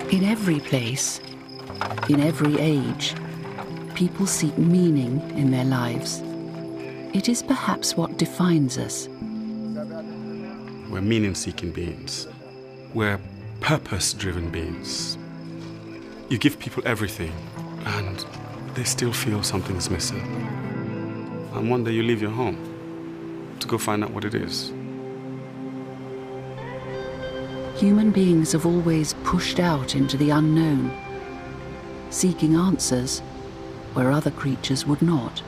In every place, in every age, people seek meaning in their lives. It is perhaps what defines us. We're meaning-seeking beings. We're purpose-driven beings. You give people everything, and they still feel something's missing. And one day you leave your home to go find out what it is. Human beings have always pushed out into the unknown, seeking answers where other creatures would not.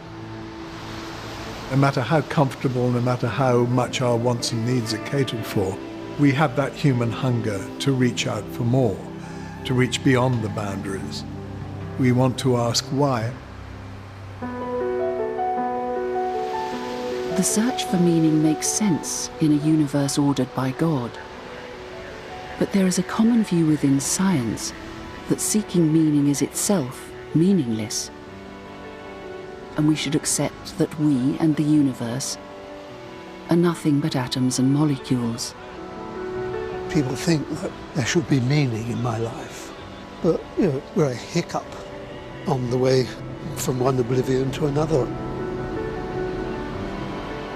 No matter how comfortable, no matter how much our wants and needs are catered for, we have that human hunger to reach out for more, to reach beyond the boundaries. We want to ask why. The search for meaning makes sense in a universe ordered by God. But there is a common view within science that seeking meaning is itself meaningless. And we should accept that we and the universe are nothing but atoms and molecules. People think that there should be meaning in my life, but we're a hiccup on the way from one oblivion to another.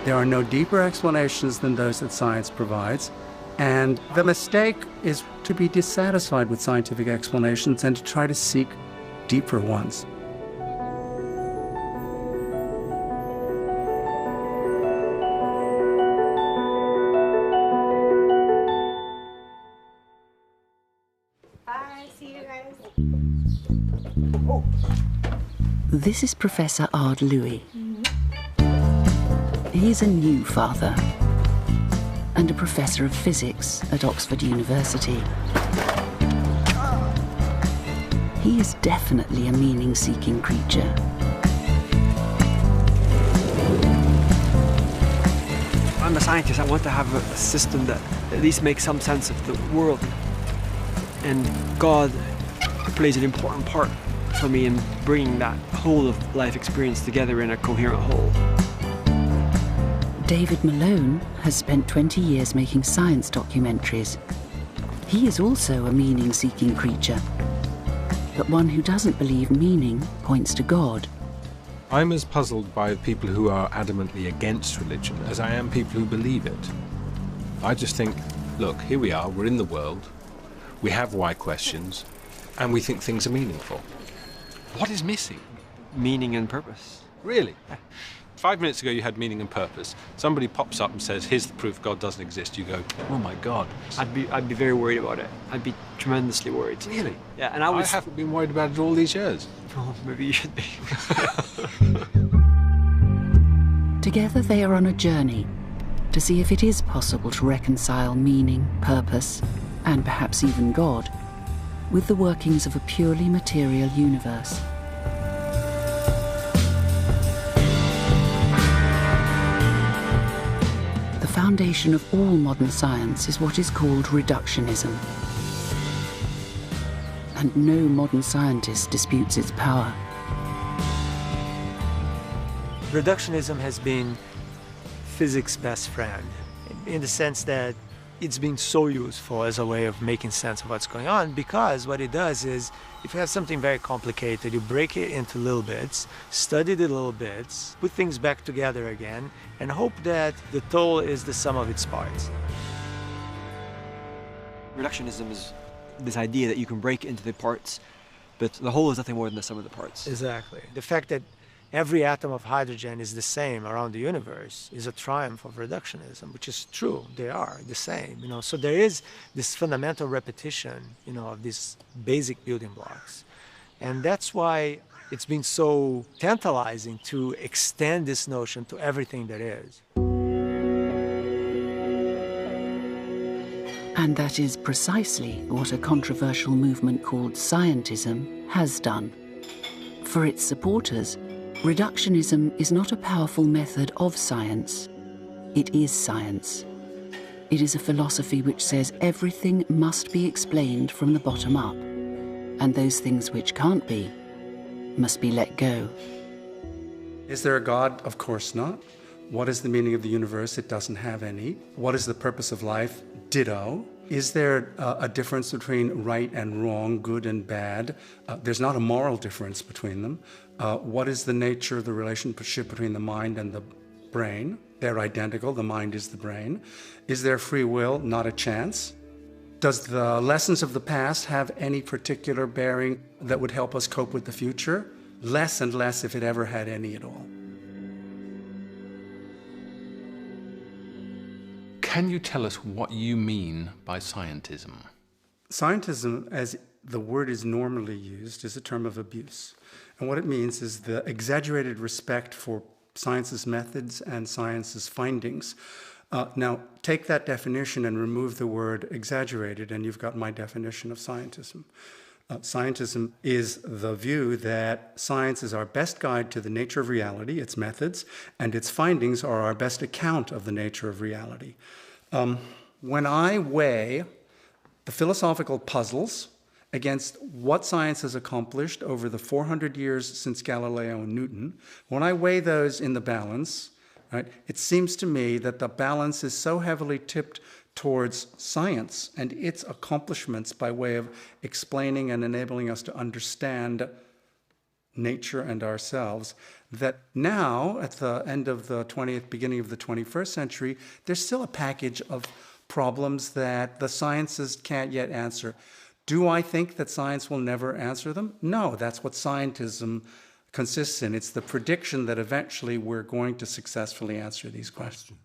There are no deeper explanations than those that science provides, and the mistake is to be dissatisfied with scientific explanations and to try to seek deeper ones. Bye, see you guys. This is Professor Ard Louis. He's a new father and a professor of physics at Oxford University. He is definitely a meaning-seeking creature. I'm a scientist. I want to have a system that at least makes some sense of the world. And God plays an important part for me in bringing that whole of life experience together in a coherent whole. David Malone has spent 20 years making science documentaries. He is also a meaning-seeking creature, but one who doesn't believe meaning points to God. I'm as puzzled by people who are adamantly against religion as I am people who believe it. I just think, look, here we are, we're in the world, we have why questions, and we think things are meaningful. What is missing? Meaning and purpose. Really? 5 minutes ago you had meaning and purpose. Somebody pops up and says, here's the proof God doesn't exist. You go, oh my God. I'd be very worried about it. I'd be tremendously worried. Really? Yeah, and I haven't been worried about it all these years. Oh, maybe you should be. Together they are on a journey to see if it is possible to reconcile meaning, purpose, and perhaps even God, with the workings of a purely material universe. The foundation of all modern science is what is called reductionism. And no modern scientist disputes its power. Reductionism has been physics' best friend, in the sense that it's been so useful as a way of making sense of what's going on, because what it does is, if you have something very complicated, you break it into little bits, study the little bits, put things back together again, and hope that the total is the sum of its parts. Reductionism is this idea that you can break it into the parts, but the whole is nothing more than the sum of the parts. Exactly. The fact that every atom of hydrogen is the same around the universe is a triumph of reductionism, which is true. They are the same, So there is this fundamental repetition, of these basic building blocks. And that's why it's been so tantalizing to extend this notion to everything that is. And that is precisely what a controversial movement called scientism has done. For its supporters, reductionism is not a powerful method of science. It is science. It is a philosophy which says everything must be explained from the bottom up, and those things which can't be must be let go. Is there a God? Of course not. What is the meaning of the universe? It doesn't have any. What is the purpose of life? Ditto. is there a difference between right and wrong, good and bad? There's not a moral difference between them. What is the nature of the relationship between the mind and the brain? They're identical. The mind is the brain. Is there free will? Not a chance. Does the lessons of the past have any particular bearing that would help us cope with the future? Less and less, if it ever had any at all. Can you tell us what you mean by scientism? Scientism, as the word is normally used, is a term of abuse. And what it means is the exaggerated respect for science's methods and science's findings. Now, take that definition and remove the word exaggerated, and you've got my definition of scientism. Scientism is the view that science is our best guide to the nature of reality, its methods, and its findings are our best account of the nature of reality. When I weigh the philosophical puzzles against what science has accomplished over the 400 years since Galileo and Newton, when I weigh those in the balance, right, it seems to me that the balance is so heavily tipped towards science and its accomplishments by way of explaining and enabling us to understand nature and ourselves, that now, at the end of the 20th, beginning of the 21st century, there's still a package of problems that the sciences can't yet answer. Do I think that science will never answer them? No, that's what scientism consists in. It's the prediction that eventually we're going to successfully answer these questions.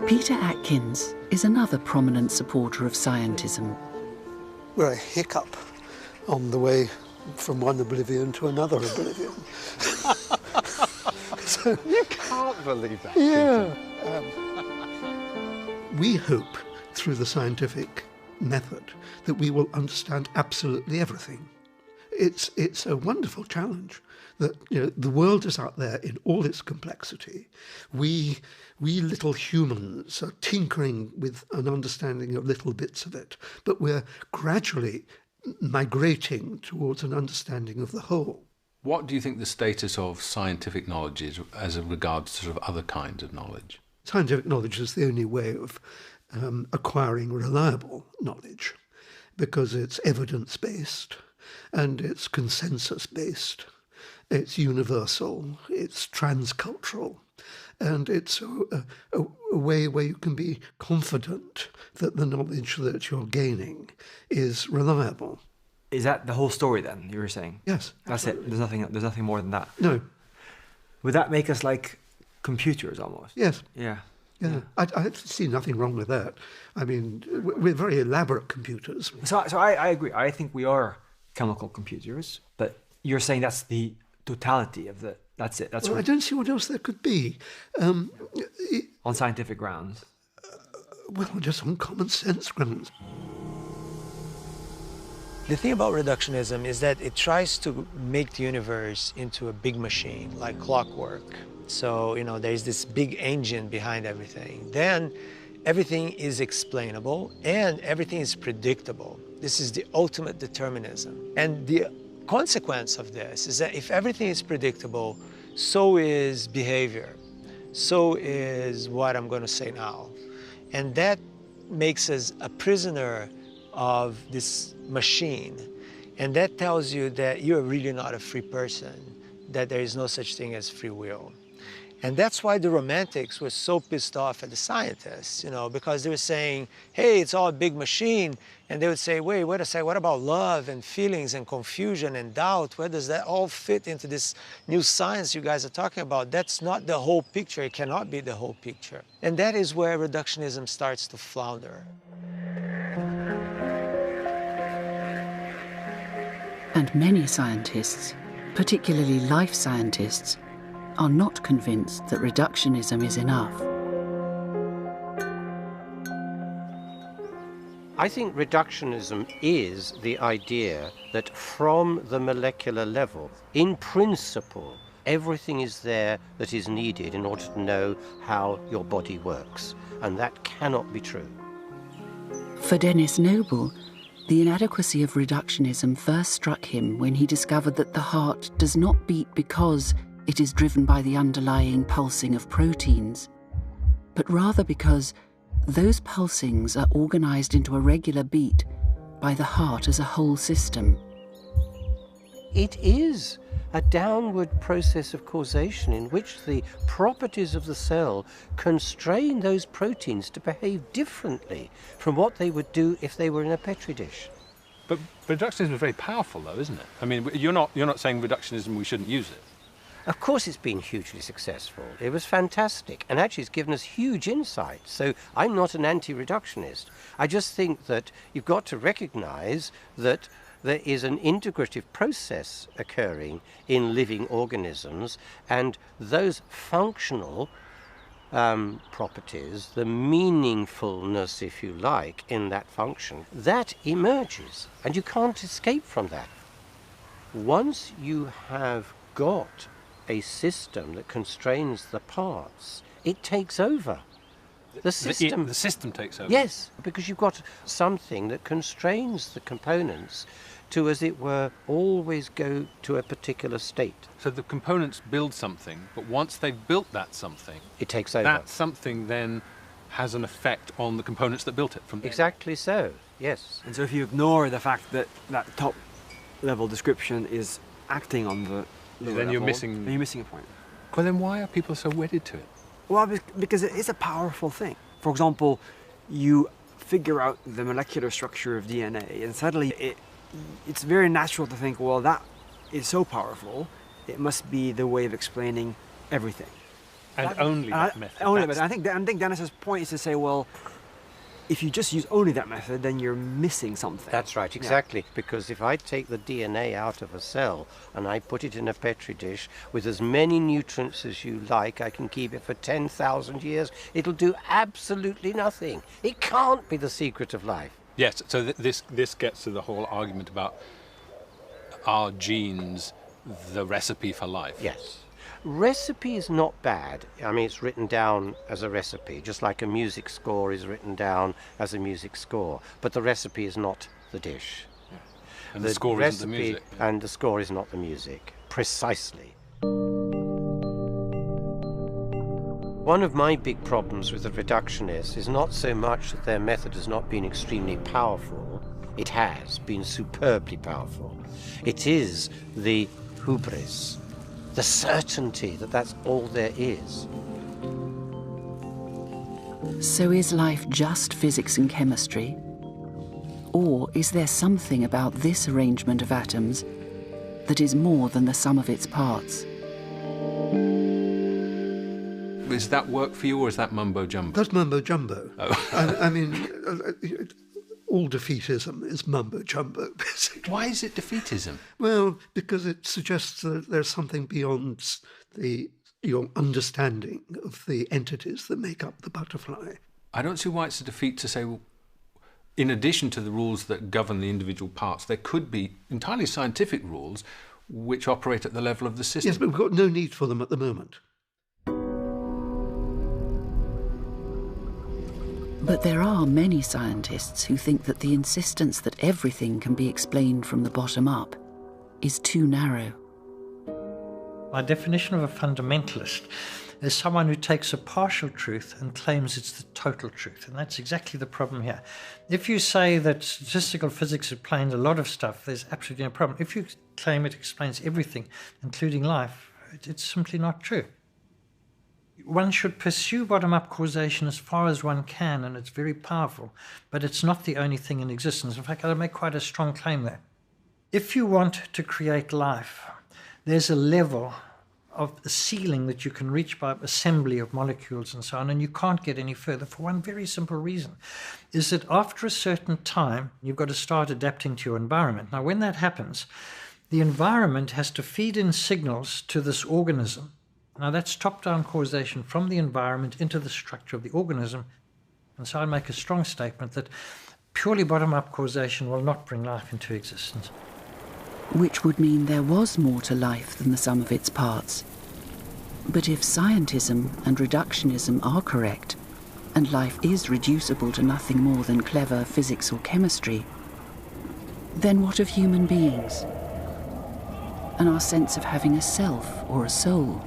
Peter Atkins is another prominent supporter of scientism. We're a hiccup on the way from one oblivion to another oblivion. So, you can't believe that. Yeah. We hope through the scientific method that we will understand absolutely everything. It's a wonderful challenge that, you know, the world is out there in all its complexity. We little humans are tinkering with an understanding of little bits of it, but we're gradually migrating towards an understanding of the whole. What do you think the status of scientific knowledge is as regards to sort of other kinds of knowledge? Scientific knowledge is the only way of acquiring reliable knowledge, because it's evidence-based and it's consensus-based, it's universal, it's transcultural, and it's a way where you can be confident that the knowledge that you're gaining is reliable. Is that the whole story then, you were saying? Yes. That's absolutely it. There's nothing more than that. No. Would that make us like computers almost? Yes. Yeah. Yeah. I see nothing wrong with that. I mean, we're very elaborate computers. So I agree. I think we are chemical computers, but you're saying that's the totality of the, that's it. That's well, I don't see what else there could be. On scientific grounds? Well, just on common sense grounds. The thing about reductionism is that it tries to make the universe into a big machine, like clockwork. So, you know, there's this big engine behind everything. Then everything is explainable and everything is predictable. This is the ultimate determinism. And the consequence of this is that if everything is predictable, so is behavior. So is what I'm going to say now. And that makes us a prisoner of this machine. And that tells you that you're really not a free person, that there is no such thing as free will. And that's why the Romantics were so pissed off at the scientists, you know, because they were saying, hey, it's all a big machine. And they would say, wait a second, what about love and feelings and confusion and doubt? Where does that all fit into this new science you guys are talking about? That's not the whole picture. It cannot be the whole picture. And that is where reductionism starts to flounder. And many scientists, particularly life scientists, are not convinced that reductionism is enough. I think reductionism is the idea that from the molecular level, in principle, everything is there that is needed in order to know how your body works. And that cannot be true. For Denis Noble, the inadequacy of reductionism first struck him when he discovered that the heart does not beat because it is driven by the underlying pulsing of proteins, but rather because those pulsings are organised into a regular beat by the heart as a whole system. It is a downward process of causation in which the properties of the cell constrain those proteins to behave differently from what they would do if they were in a petri dish. But reductionism is very powerful, though, isn't it? I mean, you're not saying reductionism, we shouldn't use it. Of course it's been hugely successful. It was fantastic, and actually it's given us huge insights. So I'm not an anti-reductionist. I just think that you've got to recognise that there is an integrative process occurring in living organisms, and those functional properties, the meaningfulness, if you like, in that function, that emerges, and you can't escape from that. Once you have got a system that constrains the parts, it takes over. The system takes over? Yes, because you've got something that constrains the components to, as it were, always go to a particular state. So the components build something, but once they've built that something, it takes over. That something then has an effect on the components that built it. Exactly so, yes. And so if you ignore the fact that that top level description is acting on the lower then you're level, missing... you're missing a point. Well, then why are people so wedded to it? Well, because it is a powerful thing. For example, you figure out the molecular structure of DNA, and suddenly it's very natural to think, well, that is so powerful, it must be the way of explaining everything. And only that method. Only that. I think Dennis's point is to say, well, if you just use only that method, then you're missing something. That's right, exactly. Yeah. Because if I take the DNA out of a cell and I put it in a petri dish with as many nutrients as you like, I can keep it for 10,000 years, it'll do absolutely nothing. It can't be the secret of life. Yes, so this gets to the whole argument about, are genes the recipe for life? Yes. Recipe is not bad. I mean, it's written down as a recipe, just like a music score is written down as a music score. But the recipe is not the dish. Yeah. And the score isn't the music. And the score is not the music, precisely. One of my big problems with the reductionists is not so much that their method has not been extremely powerful. It has been superbly powerful. It is the hubris, the certainty that that's all there is. So is life just physics and chemistry? Or is there something about this arrangement of atoms that is more than the sum of its parts? Does that work for you, or is that mumbo-jumbo? That's mumbo-jumbo. Oh. I mean, all defeatism is mumbo-jumbo, basically. Why is it defeatism? Well, because it suggests that there's something beyond your understanding of the entities that make up the butterfly. I don't see why it's a defeat to say, well, in addition to the rules that govern the individual parts, there could be entirely scientific rules which operate at the level of the system. Yes, but we've got no need for them at the moment. But there are many scientists who think that the insistence that everything can be explained from the bottom up is too narrow. My definition of a fundamentalist is someone who takes a partial truth and claims it's the total truth, and that's exactly the problem here. If you say that statistical physics explains a lot of stuff, there's absolutely no problem. If you claim it explains everything, including life, it's simply not true. One should pursue bottom-up causation as far as one can, and it's very powerful, but it's not the only thing in existence. In fact, I'll make quite a strong claim there. If you want to create life, there's a level of a ceiling that you can reach by assembly of molecules and so on, and you can't get any further for one very simple reason, is that after a certain time, you've got to start adapting to your environment. Now, when that happens, the environment has to feed in signals to this organism. Now, that's top-down causation from the environment into the structure of the organism. And so I make a strong statement that purely bottom-up causation will not bring life into existence. Which would mean there was more to life than the sum of its parts. But if scientism and reductionism are correct, and life is reducible to nothing more than clever physics or chemistry, then what of human beings? And our sense of having a self or a soul?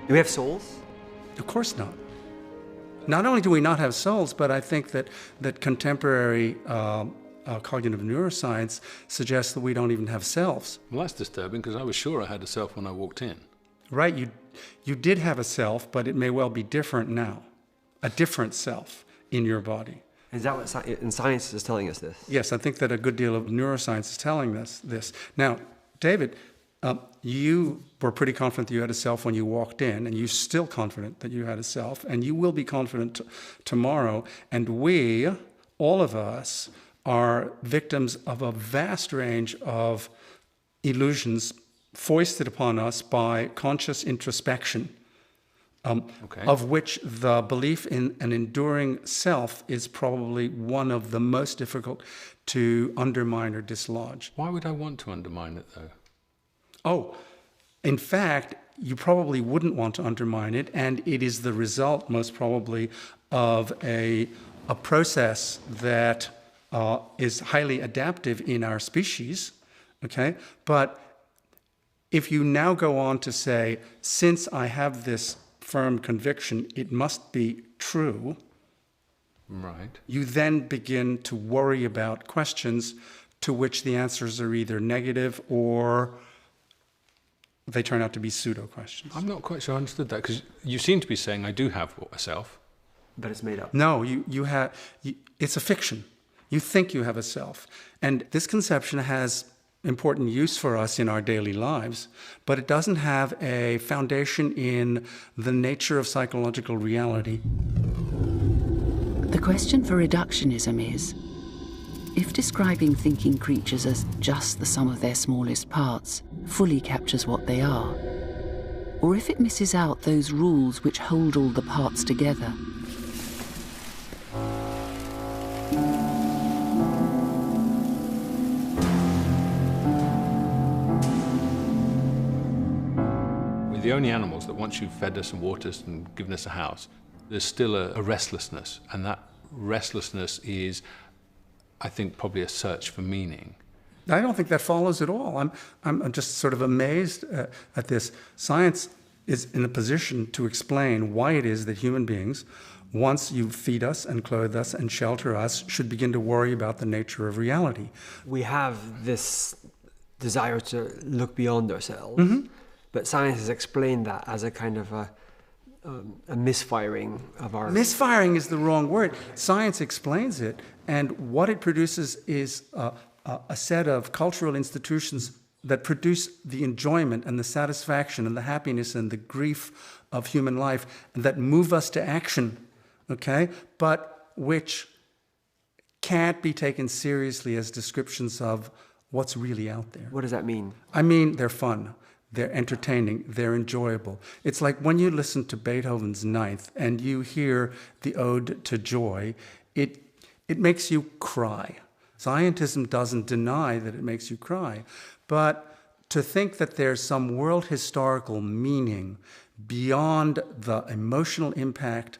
Do we have souls? Of course not. Not only do we not have souls, but I think that contemporary cognitive neuroscience suggests that we don't even have selves. Well, that's disturbing, because I was sure I had a self when I walked in. Right, you did have a self, but it may well be different now. A different self in your body. Is that what science is telling us this? Yes, I think that a good deal of neuroscience is telling us this. Now, David, you were pretty confident that you had a self when you walked in, and you're still confident that you had a self, and you will be confident tomorrow. And we, all of us, are victims of a vast range of illusions foisted upon us by conscious introspection, of which the belief in an enduring self is probably one of the most difficult to undermine or dislodge. Why would I want to undermine it, though? Oh, in fact, you probably wouldn't want to undermine it, and it is the result, most probably, of a process that is highly adaptive in our species, okay? But if you now go on to say, since I have this firm conviction, it must be true, right? You then begin to worry about questions to which the answers are either negative or they turn out to be pseudo-questions. I'm not quite sure I understood that, because you seem to be saying I do have a self. But it's made up. No, it's a fiction. You think you have a self. And this conception has important use for us in our daily lives, but it doesn't have a foundation in the nature of psychological reality. The question for reductionism is, if describing thinking creatures as just the sum of their smallest parts fully captures what they are, or if it misses out those rules which hold all the parts together. The only animals that once you've fed us and watered us and given us a house, there's still a restlessness, and that restlessness is, I think, probably a search for meaning. I don't think that follows at all. I'm just sort of amazed at this. Science is in a position to explain why it is that human beings, once you feed us and clothe us and shelter us, should begin to worry about the nature of reality. We have this desire to look beyond ourselves. Mm-hmm. But science has explained that as a kind of a misfiring of our... Misfiring is the wrong word. Science explains it, and what it produces is a set of cultural institutions that produce the enjoyment and the satisfaction and the happiness and the grief of human life, and that move us to action, okay? But which can't be taken seriously as descriptions of what's really out there. What does that mean? I mean, they're fun. They're entertaining, they're enjoyable. It's like when you listen to Beethoven's Ninth and you hear the Ode to Joy, it makes you cry. Scientism doesn't deny that it makes you cry, but to think that there's some world historical meaning beyond the emotional impact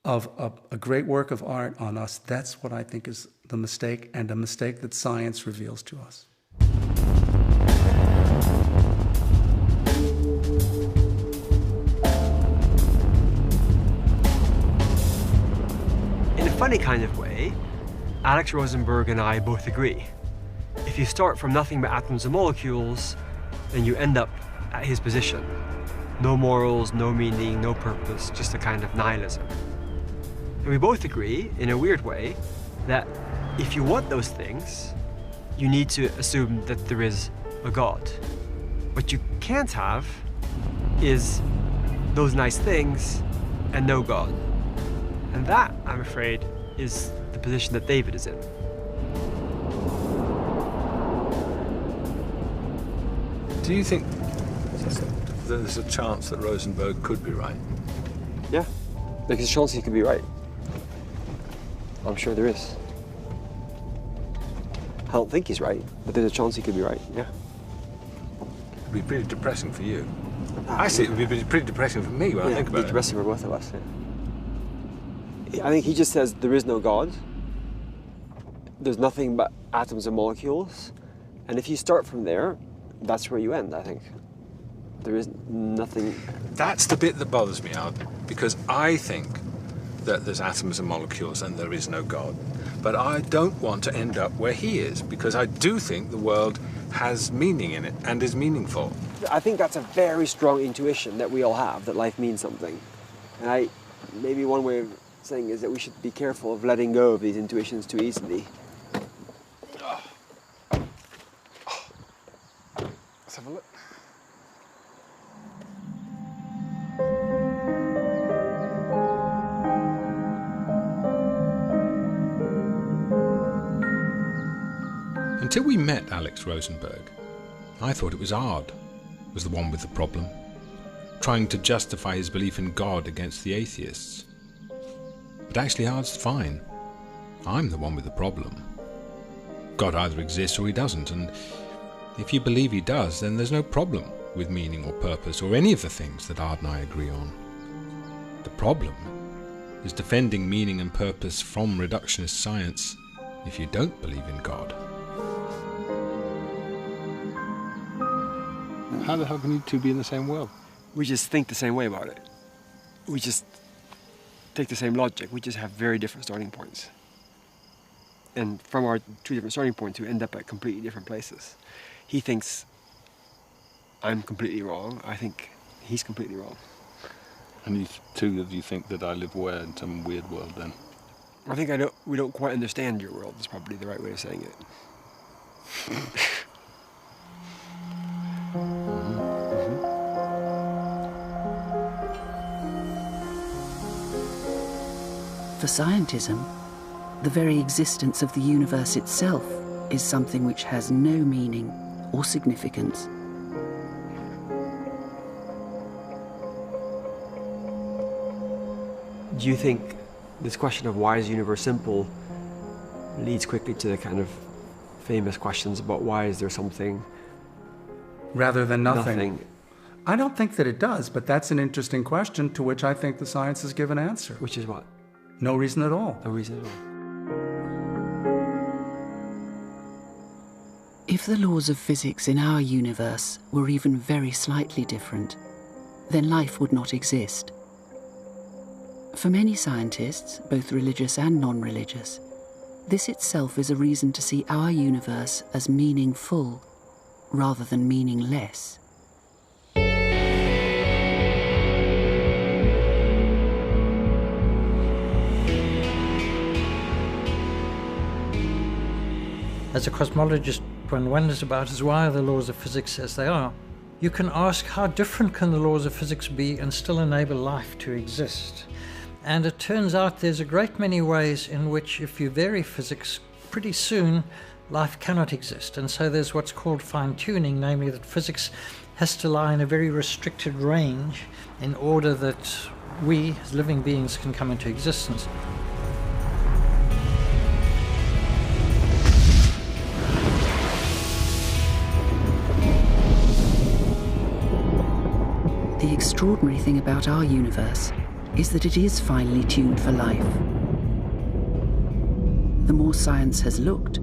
of a great work of art on us, that's what I think is the mistake, and a mistake that science reveals to us. Funny kind of way, Alex Rosenberg and I both agree. If you start from nothing but atoms and molecules, then you end up at his position. No morals, no meaning, no purpose, just a kind of nihilism. And we both agree, in a weird way, that if you want those things, you need to assume that there is a God. What you can't have is those nice things and no God. And that, I'm afraid, is the position that David is in. Do you think there's a chance that Rosenberg could be right? Yeah, there's a chance he could be right. I'm sure there is. I don't think he's right, but there's a chance he could be right, yeah. It'd be pretty depressing for you. I see it would be pretty depressing for me when I think about it. It'd be depressing for both of us, yeah. I think he just says there is no God. There's nothing but atoms and molecules. And if you start from there, that's where you end, I think. there is nothing. That's the bit that bothers me, Ard, because I think that there's atoms and molecules and there is no God. But I don't want to end up where he is, because I do think the world has meaning in it and is meaningful. I think that's a very strong intuition that we all have, that life means something. And maybe one way of saying is that we should be careful of letting go of these intuitions too easily. Let's have a look. Until we met Alex Rosenberg, I thought it was Ard was the one with the problem, trying to justify his belief in God against the atheists. But actually Ard's fine. I'm the one with the problem. God either exists or he doesn't, and if you believe he does, then there's no problem with meaning or purpose or any of the things that Ard and I agree on. The problem is defending meaning and purpose from reductionist science if you don't believe in God. How the hell can you two be in the same world? We just think the same way about it. We just take the same logic. We just have very different starting points. And from our two different starting points, we end up at completely different places. He thinks I'm completely wrong. I think he's completely wrong. And you two of you think that I live where in some weird world then? I think we don't quite understand your world is probably the right way of saying it. For scientism, the very existence of the universe itself is something which has no meaning or significance. Do you think this question of why is the universe simple leads quickly to the kind of famous questions about why is there something rather than nothing? I don't think that it does, but that's an interesting question to which I think the science has given an answer. Which is what? No reason at all. No reason at all. If the laws of physics in our universe were even very slightly different, then life would not exist. For many scientists, both religious and non-religious, this itself is a reason to see our universe as meaningful rather than meaningless. As a cosmologist, one wonders about is why are the laws of physics as they are. You can ask how different can the laws of physics be and still enable life to exist. And it turns out there's a great many ways in which if you vary physics, pretty soon life cannot exist. And so there's what's called fine-tuning, namely that physics has to lie in a very restricted range in order that we as living beings can come into existence. The extraordinary thing about our universe is that it is finely tuned for life. The more science has looked,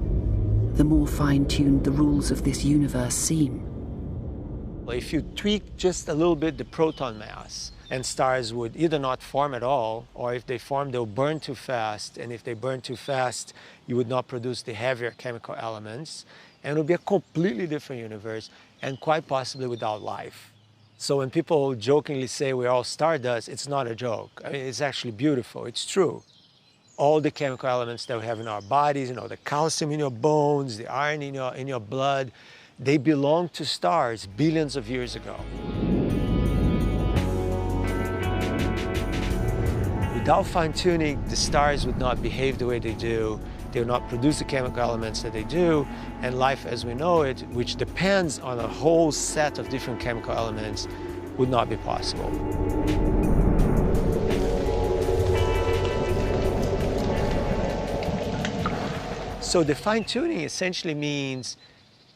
the more fine-tuned the rules of this universe seem. If you tweak just a little bit the proton mass, and stars would either not form at all, or if they form, they'll burn too fast. And if they burn too fast, you would not produce the heavier chemical elements. And it would be a completely different universe, and quite possibly without life. So when people jokingly say we're all stardust, it's not a joke. I mean, it's actually beautiful. It's true. All the chemical elements that we have in our bodies, the calcium in your bones, the iron in your blood, they belong to stars billions of years ago. Without fine-tuning, the stars would not behave the way they do. They would not produce the chemical elements that they do, and life as we know it, which depends on a whole set of different chemical elements, would not be possible. So the fine-tuning essentially means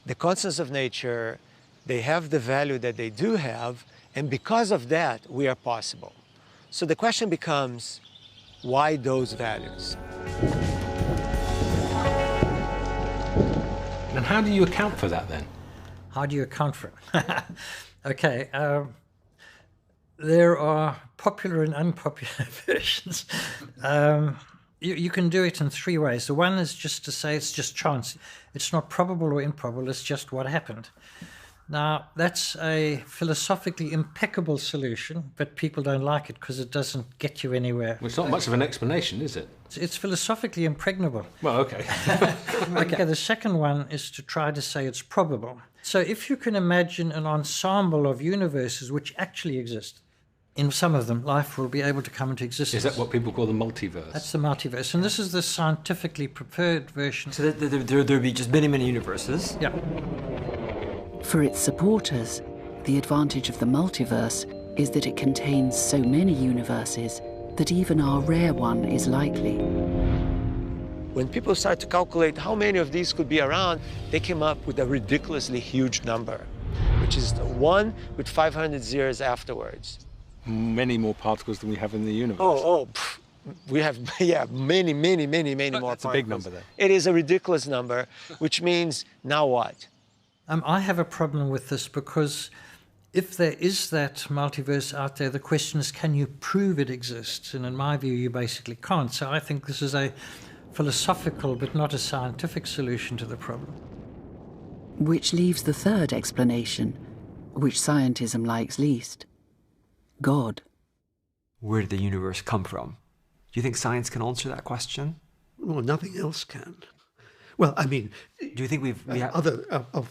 the constants of nature, they have the value that they do have, and because of that, we are possible. So the question becomes, why those values? And how do you account for that then? How do you account for it? Okay, there are popular and unpopular versions. You can do it in three ways. The one is just to say it's just chance. It's not probable or improbable, it's just what happened. Now, that's a philosophically impeccable solution, but people don't like it because it doesn't get you anywhere. Well, it's not much of an explanation, is it? It's philosophically impregnable. Well, okay. Okay, the second one is to try to say it's probable. So if you can imagine an ensemble of universes which actually exist, in some of them, life will be able to come into existence. Is that what people call the multiverse? That's the multiverse, and this is the scientifically preferred version. So there'll be just many, many universes? Yeah. For its supporters, the advantage of the multiverse is that it contains so many universes that even our rare one is likely. When people start to calculate how many of these could be around, they came up with a ridiculously huge number, which is 1 with 500 zeros afterwards. Many more particles than we have in the universe. We have, yeah, many more particles. That's a big number then. It is a ridiculous number, which means now what? I have a problem with this because if there is that multiverse out there, the question is, can you prove it exists? And in my view, you basically can't. So I think this is a philosophical but not a scientific solution to the problem. Which leaves the third explanation, which scientism likes least. God. Where did the universe come from? Do you think science can answer that question? Well, nothing else can. Well, I mean, do you think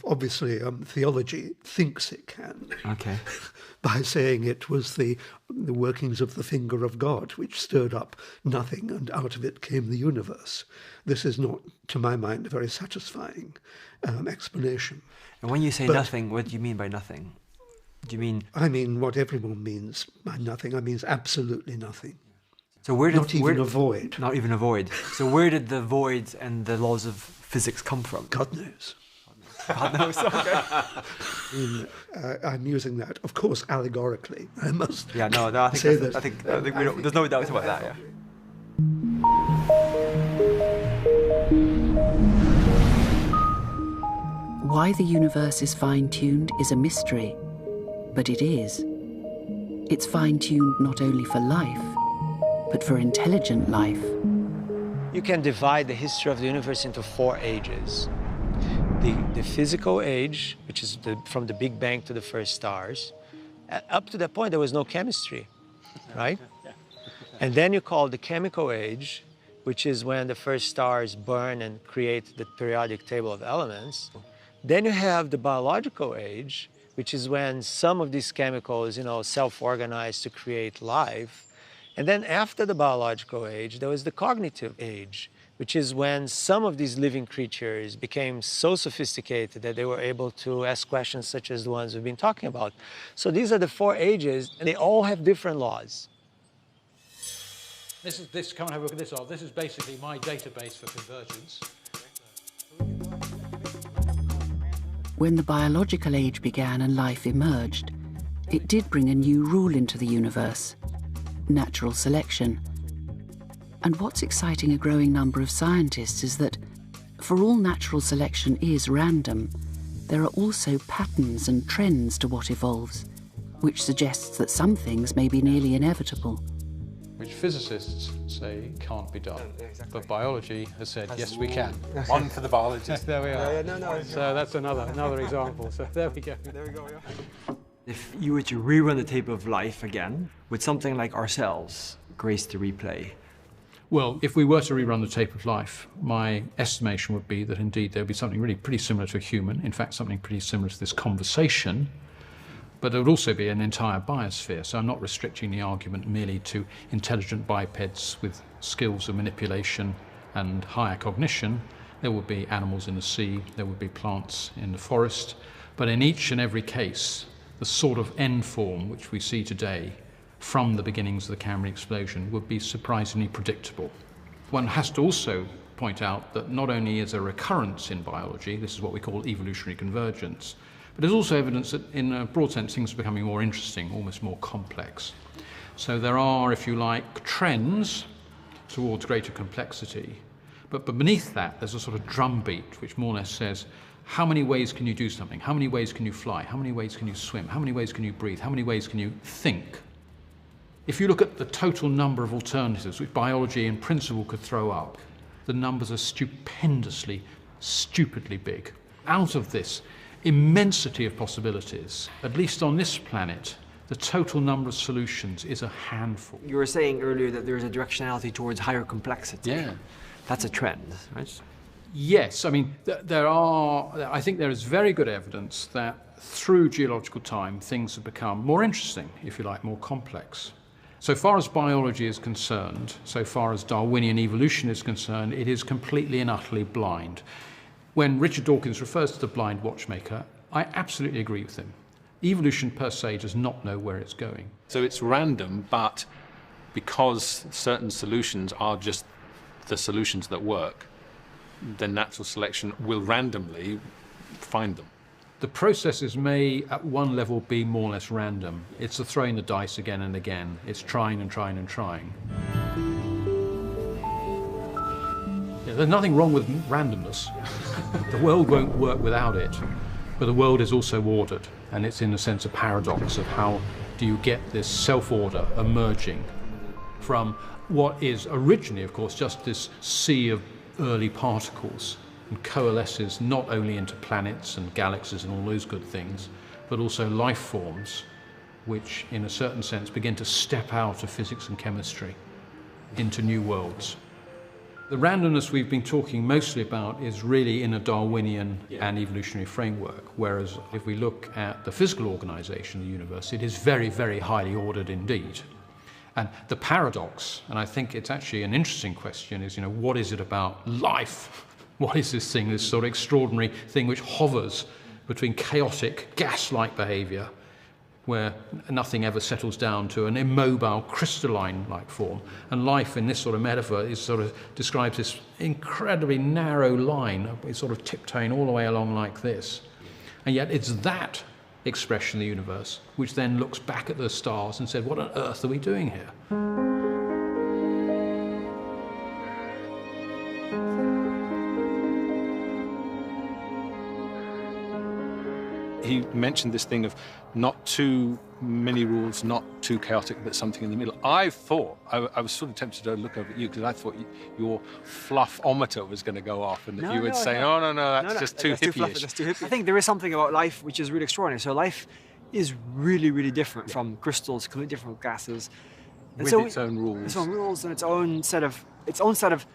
obviously theology thinks it can. Okay. By saying it was the workings of the finger of God which stirred up nothing, and out of it came the universe. This is not, to my mind, a very satisfying explanation. And when you say nothing, what do you mean by nothing? Do you mean? I mean what everyone means by nothing. I mean absolutely nothing. So where did not even a void? Not even a void. So where did the void and the laws of physics come from? God knows. God knows. Okay. I'm using that, of course, allegorically. I must. Yeah. No. I think there's no doubt about that. Yeah. Why the universe is fine-tuned is a mystery, but it is. It's fine-tuned not only for life, but for intelligent life. You can divide the history of the universe into 4 ages. The physical age, which is from the Big Bang to the first stars. Up to that point, there was no chemistry, right? And then you call the chemical age, which is when the first stars burn and create the periodic table of elements. Then you have the biological age, which is when some of these chemicals, self-organize to create life. And then after the biological age, there was the cognitive age, which is when some of these living creatures became so sophisticated that they were able to ask questions such as the ones we've been talking about. So these are the 4 ages, and they all have different laws. Come and have a look at this. This is basically my database for convergence. When the biological age began and life emerged, it did bring a new rule into the universe. Natural selection. And what's exciting a growing number of scientists is that, for all natural selection is random, there are also patterns and trends to what evolves, which suggests that some things may be nearly inevitable. Which physicists say can't be done. But biology has said, yes, we can. One for the biologists. There we are. So that's another example. So there we go. There we go. Yeah. If you were to rerun the tape of life again, would something like ourselves grace the replay? Well, if we were to rerun the tape of life, my estimation would be that indeed there would be something really pretty similar to a human, in fact something pretty similar to this conversation, but there would also be an entire biosphere. So I'm not restricting the argument merely to intelligent bipeds with skills of manipulation and higher cognition. There would be animals in the sea, there would be plants in the forest, but in each and every case, the sort of end form which we see today from the beginnings of the Cambrian explosion would be surprisingly predictable. One has to also point out that not only is there recurrence in biology, this is what we call evolutionary convergence, but there's also evidence that in a broad sense things are becoming more interesting, almost more complex. So there are, if you like, trends towards greater complexity, but beneath that there's a sort of drumbeat which more or less says how many ways can you do something? How many ways can you fly? How many ways can you swim? How many ways can you breathe? How many ways can you think? If you look at the total number of alternatives which biology in principle could throw up, the numbers are stupendously, stupidly big. Out of this immensity of possibilities, at least on this planet, the total number of solutions is a handful. You were saying earlier that there's a directionality towards higher complexity. Yeah. That's a trend, right? Yes, I mean, I think there is very good evidence that through geological time, things have become more interesting, if you like, more complex. So far as biology is concerned, so far as Darwinian evolution is concerned, it is completely and utterly blind. When Richard Dawkins refers to the blind watchmaker, I absolutely agree with him. Evolution per se does not know where it's going. So it's random, but because certain solutions are just the solutions that work, then natural selection will randomly find them. The processes may, at one level, be more or less random. It's the throwing the dice again and again. It's trying and trying and trying. Yeah, there's nothing wrong with randomness. The world won't work without it. But the world is also ordered, and it's in a sense a paradox of how do you get this self-order emerging from what is originally, of course, just this sea of early particles, and coalesces not only into planets and galaxies and all those good things, but also life forms which, in a certain sense, begin to step out of physics and chemistry into new worlds. The randomness we've been talking mostly about is really in a Darwinian and evolutionary framework, whereas if we look at the physical organization of the universe, it is very, very highly ordered indeed. And the paradox, and I think it's actually an interesting question, is, what is it about life? What is this thing, this sort of extraordinary thing which hovers between chaotic, gas-like behavior, where nothing ever settles down to an immobile, crystalline-like form, and life in this sort of metaphor describes this incredibly narrow line, it's sort of tiptoeing all the way along like this. And yet it's that expression of the universe which then looks back at the stars and said, what on earth are we doing here? He mentioned this thing of not too many rules, not too chaotic, but something in the middle. I thought, I was sort of tempted to look over at you because I thought your fluffometer was going to go off and that you would say, no, that's just too hippie-ish. That's too hippie. I think there is something about life which is really extraordinary. So life is really, really different from crystals, completely different from gases. And with its own rules. Its own rules and its own set of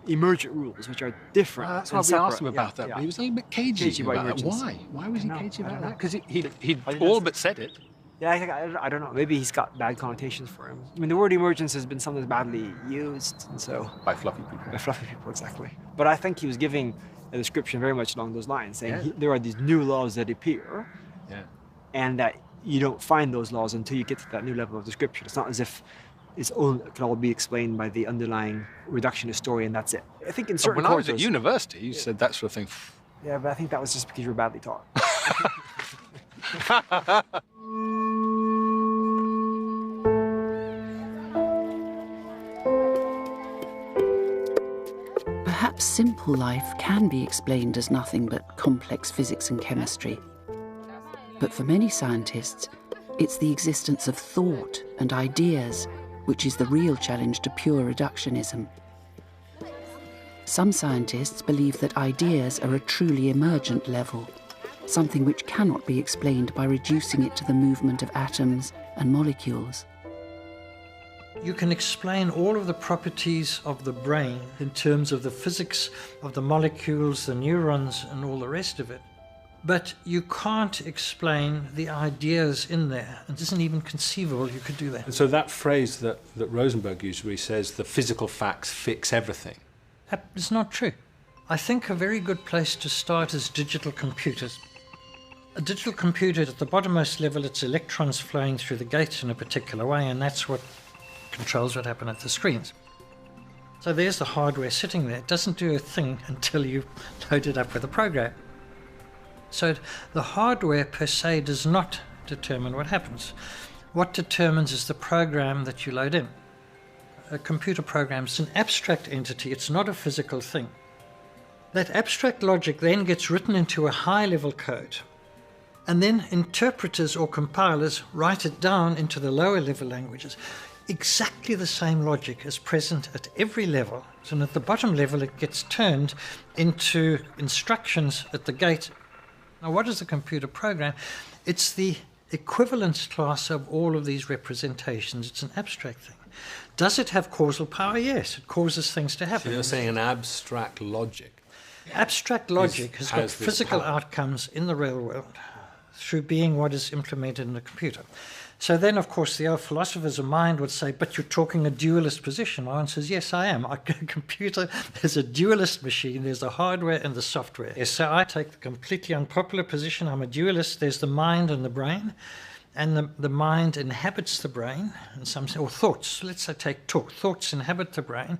emergent rules, which are different. That's why we asked him about that, but he was a little bit cagey about it. Why? Why was he cagey about that? Because he all but said it. Yeah, I don't know. Maybe he's got bad connotations for him. I mean, the word emergence has been sometimes badly used, and so... By fluffy people. By fluffy people, exactly. But I think he was giving a description very much along those lines, saying there are these new laws that appear, and that you don't find those laws until you get to that new level of description. It's not as if it can all be explained by the underlying reductionist story, and that's it. I think in certain When I was at university, you said that sort of thing. Yeah, but I think that was just because you were badly taught. Perhaps simple life can be explained as nothing but complex physics and chemistry. But for many scientists, it's the existence of thought and ideas which is the real challenge to pure reductionism. Some scientists believe that ideas are a truly emergent level, something which cannot be explained by reducing it to the movement of atoms and molecules. You can explain all of the properties of the brain in terms of the physics of the molecules, the neurons, and all the rest of it. But you can't explain the ideas in there. It isn't even conceivable you could do that. And so that phrase that Rosenberg used, where he says the physical facts fix everything. That is not true. I think a very good place to start is digital computers. A digital computer, at the bottommost level, it's electrons flowing through the gate in a particular way, and that's what controls what happens at the screens. So there's the hardware sitting there. It doesn't do a thing until you load it up with a program. So the hardware per se does not determine what happens. What determines is the program that you load in. A computer program is an abstract entity. It's not a physical thing. That abstract logic then gets written into a high-level code. And then interpreters or compilers write it down into the lower-level languages. Exactly the same logic is present at every level. So at the bottom level, it gets turned into instructions at the gate. Now, what is a computer program? It's the equivalence class of all of these representations. It's an abstract thing. Does it have causal power? Yes, it causes things to happen. So you're saying an abstract logic? Abstract logic has got physical power. Outcomes in the real world through being what is implemented in a computer. So then, of course, the old philosophers of mind would say, but you're talking a dualist position. My answer is, yes, I am. A computer is a dualist machine. There's the hardware and the software. Yes, so I take the completely unpopular position. I'm a dualist. There's the mind and the brain. And the mind inhabits the brain, and or thoughts. Let's say take talk. Thoughts inhabit the brain.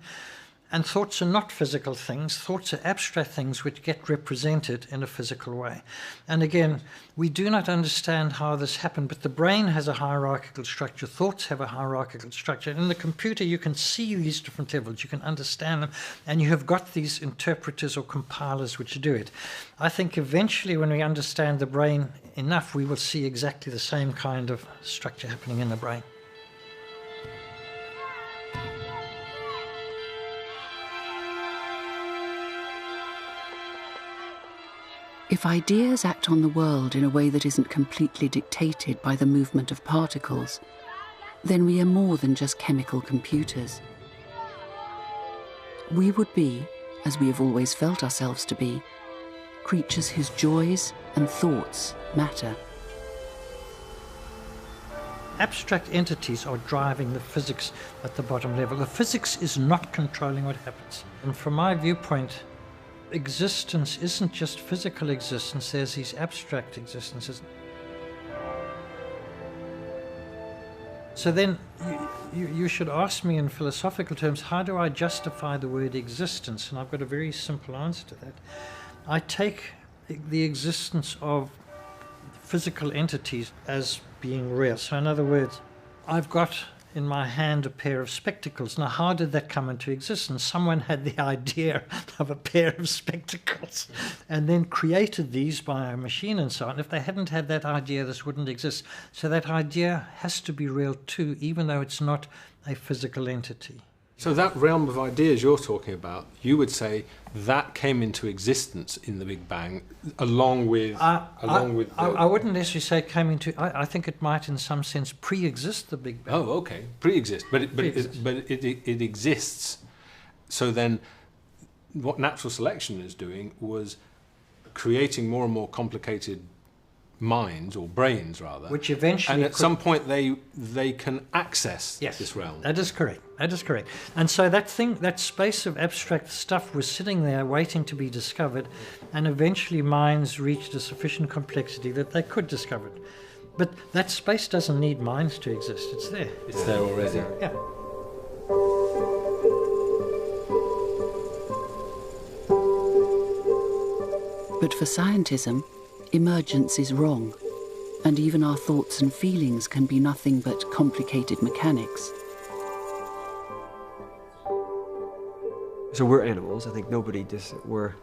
And thoughts are not physical things. Thoughts are abstract things which get represented in a physical way. And again, we do not understand how this happened, but the brain has a hierarchical structure. Thoughts have a hierarchical structure. In the computer, you can see these different levels. You can understand them. And you have got these interpreters or compilers which do it. I think eventually when we understand the brain enough, we will see exactly the same kind of structure happening in the brain. If ideas act on the world in a way that isn't completely dictated by the movement of particles, then we are more than just chemical computers. We would be, as we have always felt ourselves to be, creatures whose joys and thoughts matter. Abstract entities are driving the physics at the bottom level. The physics is not controlling what happens. And from my viewpoint, existence isn't just physical existence, there's these abstract existences. So then you should ask me in philosophical terms, how do I justify the word existence? And I've got a very simple answer to that. I take the existence of physical entities as being real. So in other words, I've got in my hand a pair of spectacles. Now, how did that come into existence? Someone had the idea of a pair of spectacles and then created these by a machine and so on. If they hadn't had that idea, this wouldn't exist. So that idea has to be real too, even though it's not a physical entity. So that realm of ideas you're talking about, you would say that came into existence in the Big Bang, along with I wouldn't necessarily say it came into. I think it might, in some sense, pre-exist the Big Bang. Oh, okay, pre-exist, but it exists. So then, what natural selection is doing was creating more and more complicated minds, or brains rather, which eventually, and at some point they can access this realm. That is correct. That is correct. And so that space of abstract stuff was sitting there waiting to be discovered, and eventually minds reached a sufficient complexity that they could discover it. But that space doesn't need minds to exist. It's there. It's there already. Yeah. But for scientism, emergence is wrong, and even our thoughts and feelings can be nothing but complicated mechanics. So we're animals. I think nobody we're,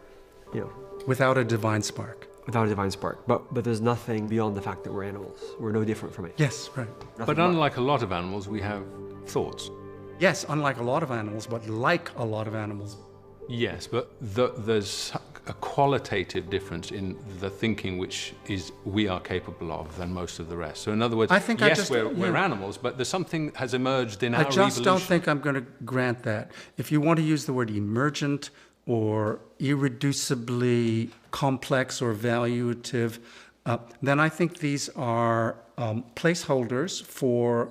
without a divine spark. Without a divine spark. But there's nothing beyond the fact that we're animals. We're no different from it. Yes, right. But unlike a lot of animals, we have thoughts. Yes, unlike a lot of animals, but like a lot of animals. Yes, but there's a qualitative difference in the thinking which we are capable of than most of the rest. So in other words, we're animals, but there's something has emerged in our evolution. I just don't think I'm going to grant that. If you want to use the word emergent or irreducibly complex or valuative, then I think these are placeholders for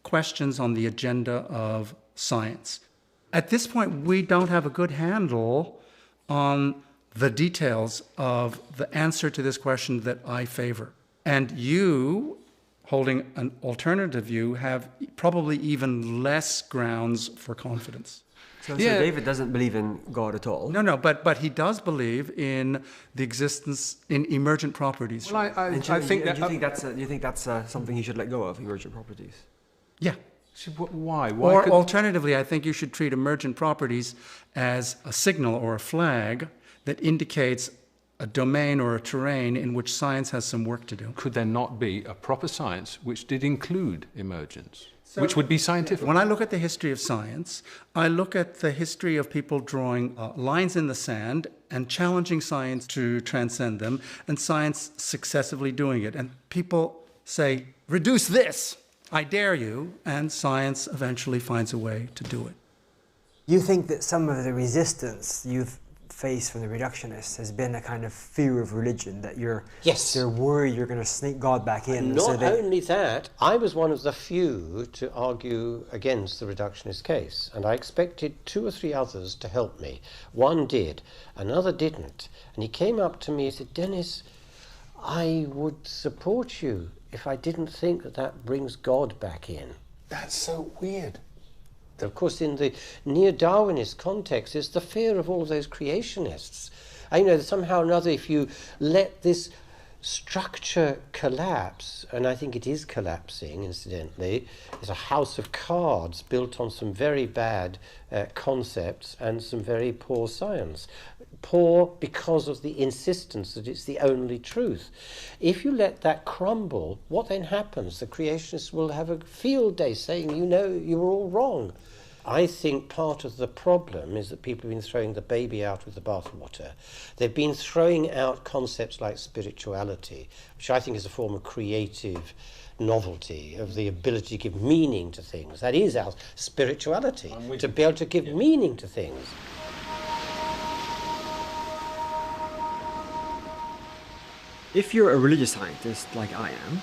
questions on the agenda of science. At this point, we don't have a good handle on the details of the answer to this question that I favor. And you, holding an alternative view, have probably even less grounds for confidence. So David doesn't believe in God at all. No, but he does believe in the existence in emergent properties. Well, I think that. Do you think that's something he should let go of, emergent properties? Yeah. Why? Or alternatively, I think you should treat emergent properties as a signal or a flag that indicates a domain or a terrain in which science has some work to do. Could there not be a proper science which did include emergence, which would be scientific? When I look at the history of science, I look at the history of people drawing lines in the sand and challenging science to transcend them, and science successively doing it. And people say, reduce this, I dare you, and science eventually finds a way to do it. You think that some of the resistance you've faced from the reductionists has been a kind of fear of religion, that they're worried you're going to sneak God back in. Not only that, I was one of the few to argue against the reductionist case, and I expected 2 or 3 others to help me. One did, another didn't, and he came up to me and said, Dennis, I would support you if I didn't think that that brings God back in. That's so weird. Of course, in the neo-Darwinist context, is the fear of all those creationists. I know that somehow or another, if you let this structure collapse, and I think it is collapsing, incidentally, it's a house of cards built on some very bad concepts and some very poor science. Poor because of the insistence that it's the only truth. If you let that crumble, what then happens? The creationists will have a field day saying, you know, you were all wrong. I think part of the problem is that people have been throwing the baby out with the bathwater. They've been throwing out concepts like spirituality, which I think is a form of creative novelty, of the ability to give meaning to things. That is our spirituality, to be able to give meaning to things. If you're a religious scientist like I am,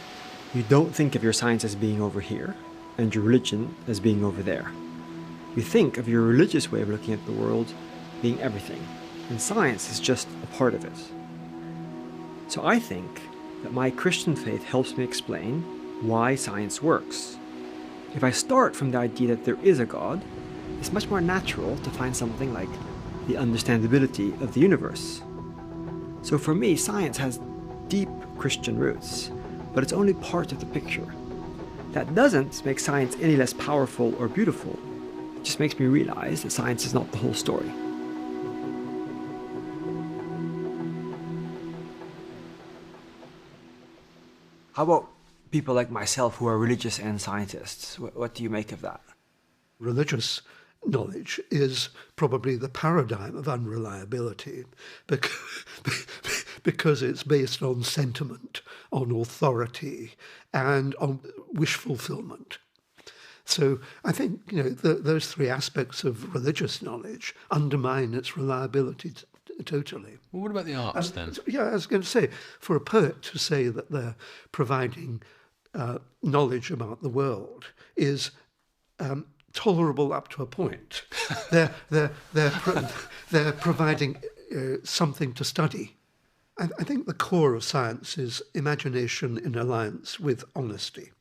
you don't think of your science as being over here and your religion as being over there. You think of your religious way of looking at the world being everything, and science is just a part of it. So I think that my Christian faith helps me explain why science works. If I start from the idea that there is a God, it's much more natural to find something like the understandability of the universe. So for me, science has deep Christian roots, but it's only part of the picture. That doesn't make science any less powerful or beautiful. It just makes me realize that science is not the whole story. How about people like myself who are religious and scientists? What do you make of that? Religious knowledge is probably the paradigm of unreliability because it's based on sentiment, on authority, and on wish fulfillment. So I think those 3 aspects of religious knowledge undermine its reliability totally. Well, what about the arts then? Yeah, I was going to say, for a poet to say that they're providing knowledge about the world is tolerable up to a point. They're providing something to study. I think the core of science is imagination in alliance with honesty.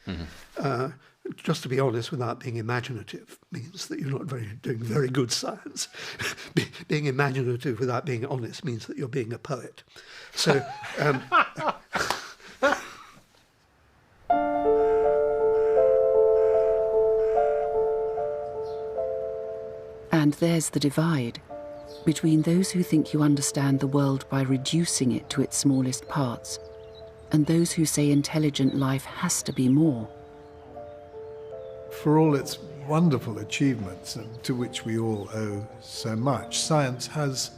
Mm-hmm. Just to be honest without being imaginative means that you're not doing very good science. Being imaginative without being honest means that you're being a poet. So. And there's the divide between those who think you understand the world by reducing it to its smallest parts, and those who say intelligent life has to be more. For all its wonderful achievements, to which we all owe so much, science has,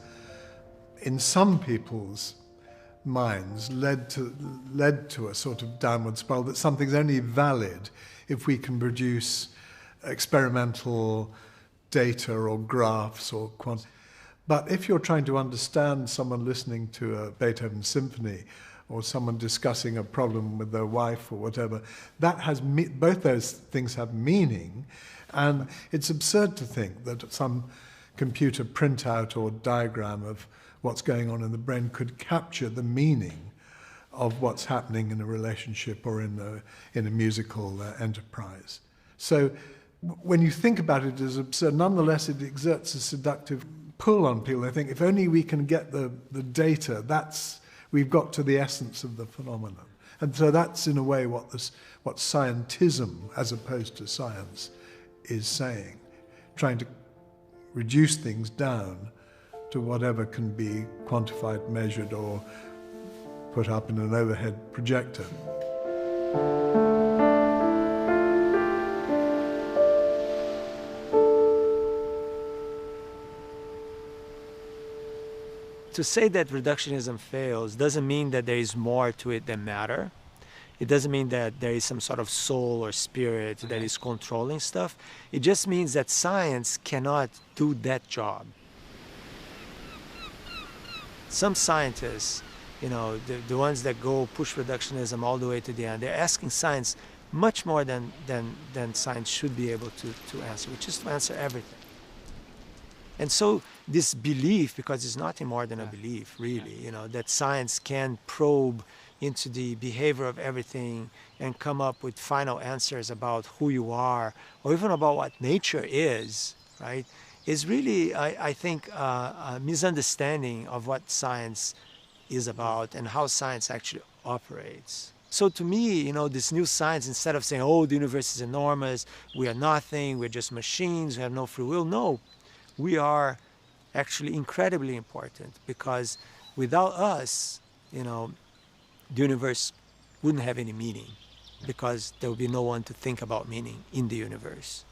in some people's minds, led to a sort of downward spiral that something's only valid if we can produce experimental data or graphs or quantity. But if you're trying to understand someone listening to a Beethoven symphony or someone discussing a problem with their wife or whatever, that has both those things have meaning, and it's absurd to think that some computer printout or diagram of what's going on in the brain could capture the meaning of what's happening in a relationship or in a musical enterprise. So when you think about it as absurd, nonetheless it exerts a seductive pull on people. I think if only we can get the data, we've got to the essence of the phenomenon. And so that's in a way what scientism, as opposed to science, is saying, trying to reduce things down to whatever can be quantified, measured, or put up in an overhead projector. To say that reductionism fails doesn't mean that there is more to it than matter. It doesn't mean that there is some sort of soul or spirit that is controlling stuff. It just means that science cannot do that job. Some scientists, you know, the ones that go push reductionism all the way to the end, they're asking science much more than science should be able to answer, which is to answer everything. And so this belief, because it's nothing more than a belief, really, you know, that science can probe into the behavior of everything and come up with final answers about who you are, or even about what nature is, right, is really, I think, a misunderstanding of what science is about and how science actually operates. So to me, you know, this new science, instead of saying, oh, the universe is enormous, we are nothing, we're just machines, we have no free will, no. We are actually incredibly important, because without us, you know, the universe wouldn't have any meaning, because there would be no one to think about meaning in the universe.